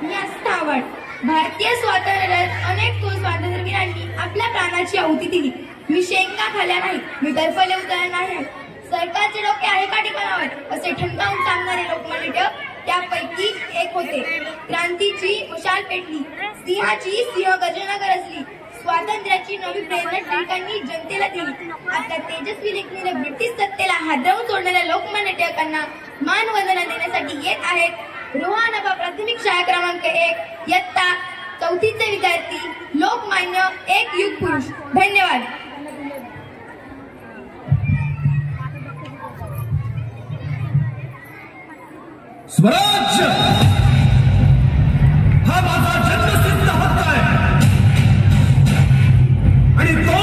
मी आस्थावड. भारतीय स्वातंत्र्यात अनेक थोर स्वातंत्र्यवीरांनी आपल्या प्राणाची आहुती दिली. मी शेंगा खाल्ल्या नाही, मी टरफले उतरल्या नाही. सरकारचे डोके आहे का ठिकाणावर असे ठणकावून सांगणारे लोकमान्य टिळक त्यापैकी एक होते. क्रांतीची मशाल पेटली, सिंहाची सिंह गर्जना गरजली, स्वातंत्र्याची नवी प्रेरणा टिळकांनी जनतेला दिली. आता तेजस्वी लेखणीने ब्रिटिश सत्तेला हादरवून सोडणाऱ्या लोकमान्य टिळकांना मानवंदना देण्यासाठी येत आहेत रोहानाबा प्राथमिक शाळा क्रमांक 1 इयत्ता 4चे विद्यार्थी लोकमान्य एक युग पुरुष. धन्यवाद. स्वराज्य हा माझा जन्मसिद्ध हक्क आहे आणि तो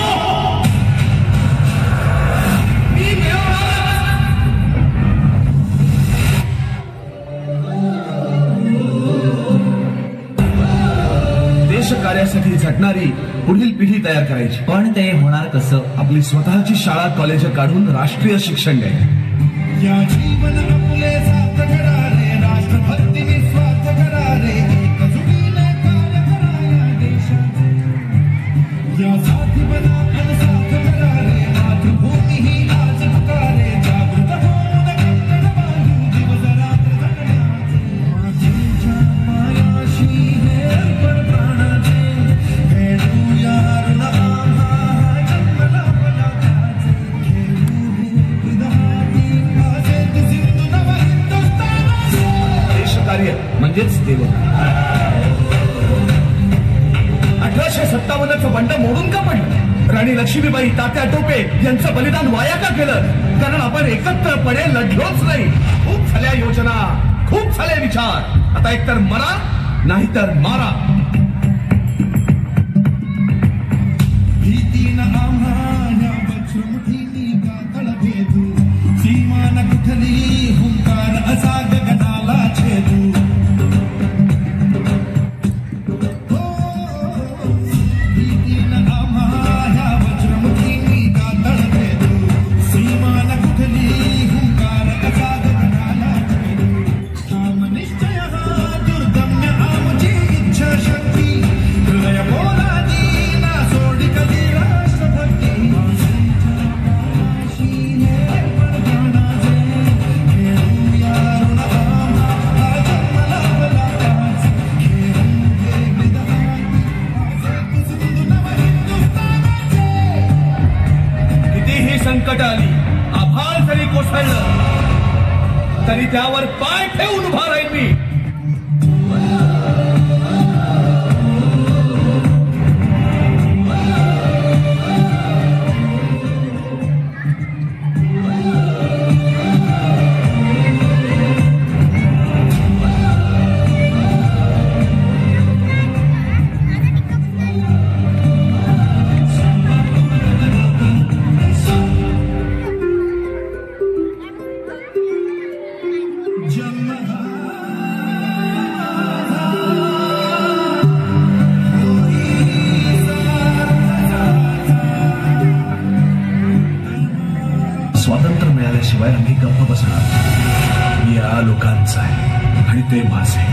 मी मिळवणार. देशकार्यासाठी झटणारी पुढील पिढी तयार करायची. पण ते होणार कसं? आपली स्वतःची शाळा कॉलेज काढून राष्ट्रीय शिक्षण द्यायचे. या जीवन आपले साथ करारे, राष्ट्रभक्ती निस्वार्थ करारे, एकजुटीने कार्य कराया देशाचे. या साथी बना आणि साथ करारे, मातृभूमी ही आज पुकारे, जागृत होऊन कंकण बांधू दिवस रात्र जगण्याचे. मातीच्या पायाशी हे अर्पण प्राणाचे, खेळूया ऋण आम्हा जन्मला पलाटाचे. खेळू हे विधाती देशकार्य म्हणजेच देव. 1857चं बंड मोडून का पडलं? राणी लक्ष्मीबाई, तात्या टोपे यांचं बलिदान वाया का केलं? कारण आपण एकत्रपणे लढलोच नाही. खूप झाल्या योजना, खूप झाले विचार. आता एकतर मरा नाहीतर मारा. भीतीन आम्हा या वज्रमुठीनी कातळ भेदू, सीमा न कुठली हुंकार असा गगनाला छेदू. भीतीन आम्हा या वज्रमुठीनी कातळ भेदू, सीमा न कुठली हुंकार असा गगनाला छेदू. ठाम निश्चय हा दुर्दम्य आमची इच्छा शक्ती, हृदय पोलादी ना सोडी कधी राष्ट्रभक्ती. कितीही संकट आली, आभाळ जरी कोसळलं तरी त्यावर पाय ठेवून उभा राहील मी. स्वातंत्र्य मिळाल्याशिवाय आम्ही गप्प बसणार. मी या लोकांचा आहे आणि ते माझे.